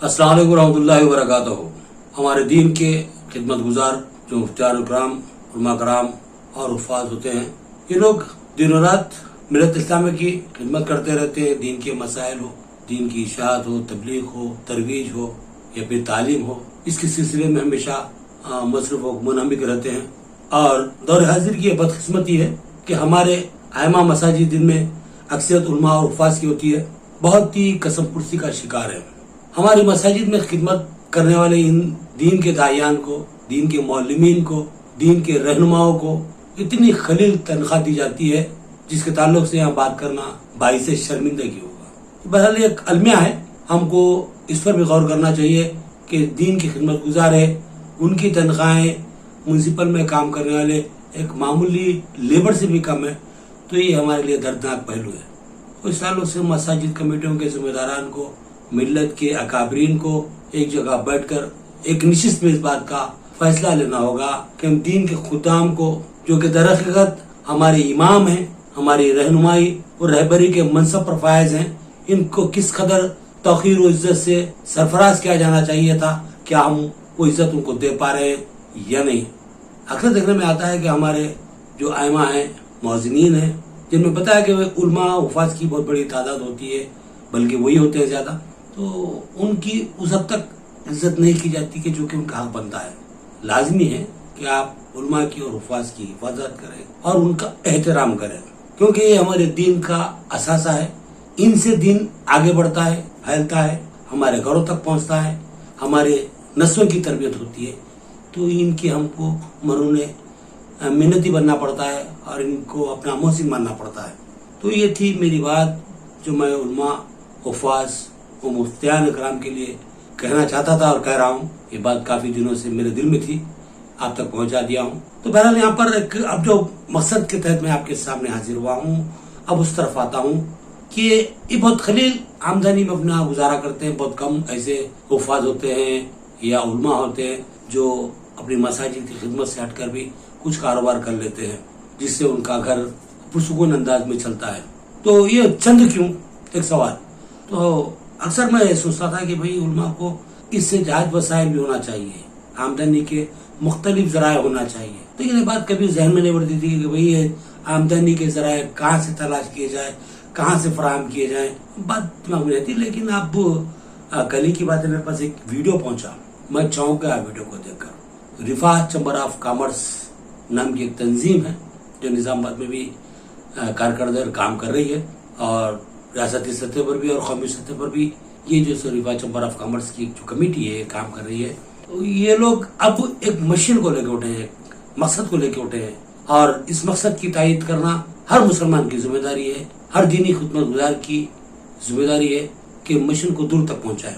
अस्सलाम वालेकुम रहमतुल्लाहि व बरकातहू। हमारे दीन के खिदमत गुजार जो मुफ्तियान कराम, उलमा कराम और हुफ़ाज़ होते हैं, ये लोग दिनों रात मिलत इस्लामी की खिदमत करते रहते हैं। दीन के मसाइल हो, दीन की इशाअत हो, तबलीग हो, तरवीज हो या फिर तालीम हो, इसके सिलसिले में हमेशा मसरूफ़ व मुनहमिक रहते हैं। और दौर हाजिर की बदकिस्मती है कि हमारे आइमा मसाजिद जिनमें अक्सरियत उलमा और हुफ़ाज़ की होती है, बहुत ही कसम पुरसी का शिकार है। हमारी मसाजिद में खिदमत करने वाले इन दीन के दायान को, दीन के मौलमीन को, दीन के रहनुमाओं को इतनी खलील तनख्वाह दी जाती है जिसके ताल्लुक से यहाँ बात करना बाइसे शर्मिंदगी होगा। बहरहाल एक अलमिया है, हमको इस पर भी गौर करना चाहिए कि दीन की खिदमत गुजार है, उनकी तनख्वाहें म्यूनसिपल में काम करने वाले एक मामूली लेबर से भी कम है, तो ये हमारे लिए दर्दनाक पहलू है। इस ताल्लुक से मसाजिद कमेटियों के जिम्मेदारान को, मिल्लत के अकाबरीन को एक जगह बैठकर एक निश्चित में इस बात का फैसला लेना होगा कि हम दीन के खुदाम को, जो कि दरहकीकत हमारे इमाम हैं, हमारी रहनुमाई और रहबरी के मनसब पर फायज हैं, इनको किस कदर तौकीर और इज्जत से सरफराज किया जाना चाहिए था। क्या हम वो इज्जत उनको दे पा रहे हैं या नहीं। अक्सर देखने में आता है कि हमारे जो आइमा हैं, मौज़िनीन हैं, जिनमें पता है कि वे उलमा हुफ़ाज़ की बहुत बड़ी तादाद होती है, बल्कि वही होते हैं ज्यादा, तो उनकी उस हद तक इज्जत नहीं की जाती कि जो कि उनका हक बनता है। लाजमी है कि आप उलमा की और हुफ़ाज़ की हिफाजत करें और उनका एहतराम करें, क्योंकि ये हमारे दीन का असासा है। इनसे दीन आगे बढ़ता है, फैलता है, हमारे घरों तक पहुंचता है, हमारे नस्लों की तरबियत होती है। तो इनकी हमको मरूने मिन्नती बनना पड़ता है और इनको अपना मोहसिन मानना पड़ता है। तो ये थी मेरी बात जो मैं उलमा, हुफ़ाज़ और मुफ्तियान कराम के लिए कहना चाहता था और कह रहा हूँ। ये बात काफी दिनों से मेरे दिल में थी, आप तक पहुंचा दिया हूँ। तो बहरहाल यहाँ पर एक अब जो मकसद के तहत मैं आपके सामने हाजिर हुआ हूँ, अब उस तरफ आता हूँ कि ये बहुत खलील आमदनी में अपना गुजारा करते हैं। बहुत कम ऐसे हुफ़ाज़ होते हैं या उलमा होते हैं जो अपनी मसाजिद की खिदमत से हटकर भी कुछ कारोबार कर लेते हैं, जिससे उनका घर पुरसुकून अंदाज में चलता है। तो ये चंद क्यों, एक सवाल। तो अक्सर मैं सोचता था कि भाई उलमा को इससे जायज वसाइल भी होना चाहिए, आमदनी के मुख्तलिफ जराए होना चाहिए। लेकिन ये बात कभी जहन में नहीं बढ़ती थी कि भाई ये आमदनी के जराए कहाँ से तलाश किए जाए, कहाँ से फराहम किए जाए, बात दिमाग में रहती। लेकिन अब कल ही की बात है, मेरे पास एक वीडियो पहुंचा, मैं चौंक गया वीडियो को देखकर। रिफा चैम्बर ऑफ कॉमर्स नाम की एक तंजीम है जो निजामाबाद में भी कारकर्दर काम कर रही है और रियासती सतह पर भी और कौमी सतह पर भी ये जो रिफा चैम्बर ऑफ कॉमर्स की जो कमेटी है काम कर रही है। तो ये लोग अब एक मशीन को लेकर उठे हैं, मकसद को लेकर उठे हैं और इस मकसद की तायीद करना हर मुसलमान की जिम्मेदारी है, हर दीनी खिदमत गुजार की जिम्मेदारी है कि मिशन को दूर तक पहुंचाए।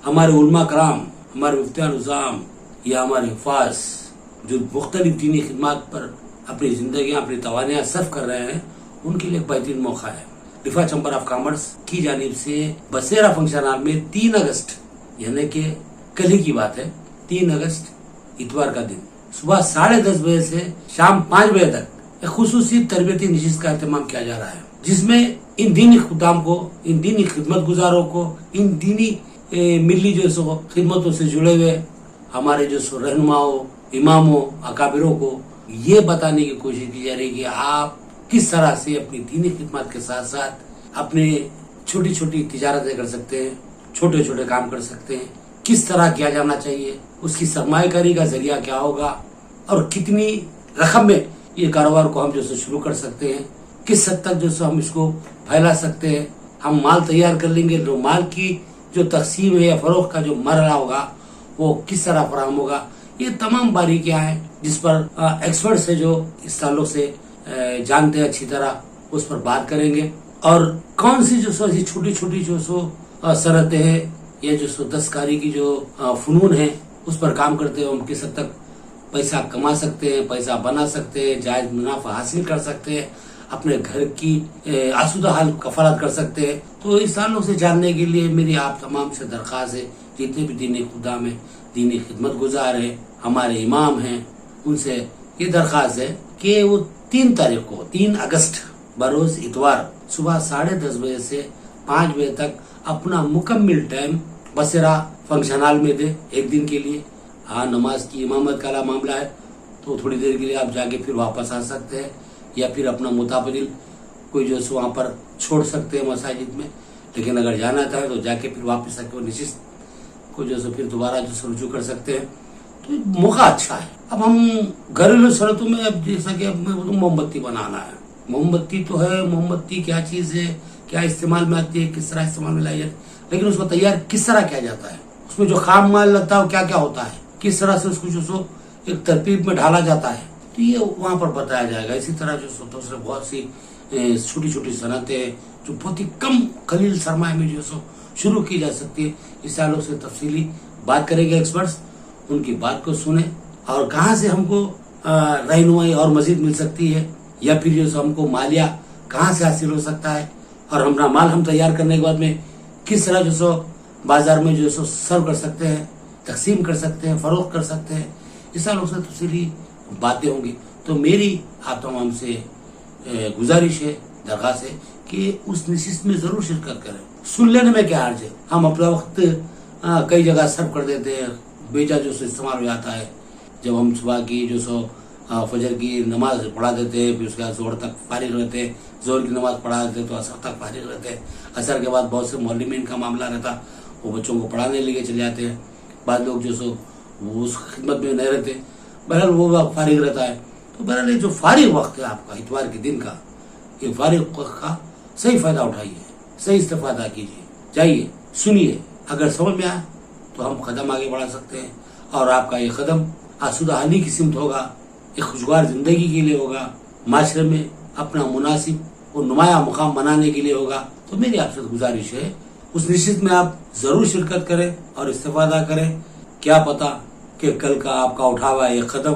हमारे उलमा कराम, हमारे मुफ्तियान निज़ाम या हमारे हुफ़ाज़ जो मुख्तलिफ दीनी खिदमत पर अपनी जिंदगी, अपनी तवानियां सर्फ कर रहे हैं, उनके लिए एक बेहतरीन मौका है। रिफा चैम्बर ऑफ कॉमर्स की जानिब से बसेरा फंक्शन हॉल में 3 अगस्त यानी कि कल ही की बात है, 3 अगस्त इतवार का दिन सुबह 10:30 बजे से शाम 5 बजे तक एक खुसूसी तरबियती नशिस्त का एहतमाम किया जा रहा है, जिसमें इन दीनी खुदाम को, इन दीनी खिदमत गुजारों को, इन दीनी मिली जो सो खिदमतों से जुड़े हुए हमारे जो सो रहनुमाओं, इमामों, अकाबिरों को ये बताने की कोशिश की जा रही है कि आप किस तरह से अपनी दीनी खिदमत के साथ साथ अपने छोटी छोटी तिजारतें कर सकते हैं, छोटे छोटे काम कर सकते हैं, किस तरह किया जाना चाहिए, उसकी सरमायाकारी का जरिया क्या होगा और कितनी रकम में ये कारोबार को हम जो शुरू कर सकते हैं, किस हद तक जो हम इसको फैला सकते हैं। हम माल तैयार कर लेंगे तो माल की जो तकसीम है या फरोख्त का जो मरहला होगा वो किस तरह फराहम होगा। ये तमाम बारीकियां हैं जिस पर एक्सपर्ट्स है जो इस ताल्लुक से जानते हैं अच्छी तरह, उस पर बात करेंगे। और कौन सी जो सो छोटी छोटी जो सो सनतें हैं या जो सो दस्तकारी की जो फनून है उस पर काम करते हैं, हम किस हद तक पैसा कमा सकते हैं, पैसा बना सकते हैं, जायज मुनाफा हासिल कर सकते हैं, अपने घर की आसूदा हाल कफालत कर सकते हैं। तो इस ताल्लुक से जानने के लिए मेरी आप तमाम से दरख्वास्त है, जितने भी दीनी खुदाम है, दीनी खिदमत गुजार है, हमारे इमाम हैं, उनसे ये दरख्वास्त है कि वो 3 तारीख को 3 अगस्त बरोज इतवार सुबह 10:30 बजे से 5 बजे तक अपना मुकम्मल टाइम बसेरा फंक्शन हॉल में थे एक दिन के लिए। हाँ, नमाज की इमामत का मामला है तो थोड़ी देर के लिए आप जाके फिर वापस आ सकते हैं, या फिर अपना मुताबिल कोई जो वहाँ पर छोड़ सकते हैं मसाजिद में। लेकिन अगर जाना चाहे तो जाके फिर वापस आके निश्चित को जो फिर दोबारा जो रुजू कर सकते हैं। तो मौका अच्छा है। अब हम घरेलू शरतों में, अब जैसा कि अब मैं बोलूं, मोमबत्ती बनाना है। मोमबत्ती तो है, मोमबत्ती क्या चीज है, क्या इस्तेमाल में आती है, किस तरह इस्तेमाल में लाई जाती है, लेकिन उसको तैयार किस तरह किया जाता है, उसमें जो खाम माल लगता है वो क्या क्या होता है, किस तरह से उसको जो एक तरतीब में ढाला जाता है, तो ये वहां पर बताया जाएगा। इसी तरह जो दूसरे बहुत सी छोटी छोटी सनतें जो बहुत ही कम कलील सरमाए में जो शुरू की जा सकती है, इस ताल्लुक से तफसीली बात करेंगे एक्सपर्ट्स। उनकी बात को सुने और कहाँ से हमको रहनुमाई और मजीद मिल सकती है, या फिर जो हमको मालिया कहाँ से हासिल हो सकता है, और हमारा माल हम तैयार करने के बाद में किस तरह जो बाजार में जो सर्व कर सकते हैं, तकसीम कर सकते हैं, फरोख्त कर सकते हैं, इस ताल्लुक से तफसीली बातें होंगी। तो मेरी आप तमाम से गुजारिश है, दरख्वास्त है कि उस नशिस्त में जरूर शिरकत करें। सुन लेने में क्या हर्ज है, हम अपना वक्त कई जगह सर्व कर देते हैं, बेचा जो इस्तेमाल हो जाता है। जब हम सुबह की जो फजर की नमाज पढ़ा देते हैं, फिर उसके बाद जोहर तक फारिग रहते हैं, जोहर की नमाज पढ़ा देते हैं तो असर तक फारिग रहते हैं। असर के बाद बहुत से मौलमीन का मामला रहता, वो बच्चों को पढ़ाने लेके चले जाते हैं। बाद लोग जो वो उस खिदमत में नहीं रहते, बहरहाल वो वक्त फारिग रहता है। तो बहरहाल ये जो फारिग वक्त है आपका इतवार के दिन का, ये फारिग वक्त का सही फायदा उठाइए, सही इस्तेफादा कीजिए, जाइए सुनिए। अगर समझ में आए तो हम कदम आगे बढ़ा सकते हैं, और आपका ये कदम आसूदाहानी की सिमत होगा, एक खुशगवार जिंदगी के लिए होगा, माशरे में अपना मुनासिब और नुमाया मुकाम बनाने के लिए होगा। तो मेरी आपसे गुजारिश है उस निश्चित में आप जरूर शिरकत करें और इस्तेफादा करें। क्या पता कि कल का आपका उठा हुआ ये कदम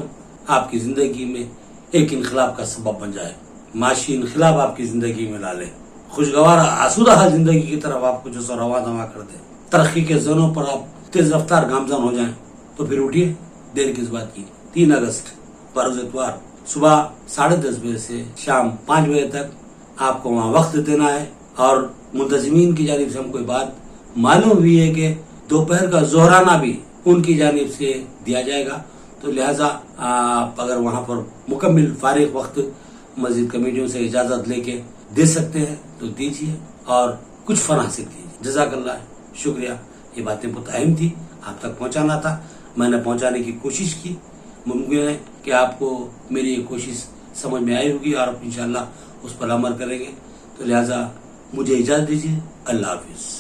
आपकी जिंदगी में एक इनकलाब का सबब बन जाए, माशी इनकलाब आपकी जिंदगी में ला ले, खुशगवार आसूदा जिंदगी की तरफ आपको जो रवा दवा कर दे, तरक्की के ज़ोनों पर आप तेज रफ्तार गामजन हो जाएं। तो फिर उठिए, देर किस बात की। 3 अगस्त बरोज इतवार सुबह 10:30 बजे से शाम 5 बजे तक आपको वहाँ वक्त देना है। और मुंतजिमीन की जानिब से हमको बात मालूम हुई है कि दोपहर का जोहराना भी उनकी जानिब से दिया जाएगा। तो लिहाजा आप अगर वहाँ पर मुकम्मल फारिग वक्त मस्जिद कमेटियों से इजाजत लेके दे सकते हैं तो दीजिए और कुछ फन हासिल कीजिए। जज़ाकल्लाह, शुक्रिया। ये बातें बहुत अहम थी, आप तक पहुँचाना था, मैंने पहुँचाने की कोशिश की। मुमकिन है कि आपको मेरी ये कोशिश समझ में आई होगी और आप इंशाअल्लाह उस पर अमल करेंगे। तो लिहाजा मुझे इजाज़त दीजिए। अल्लाह हाफिज़।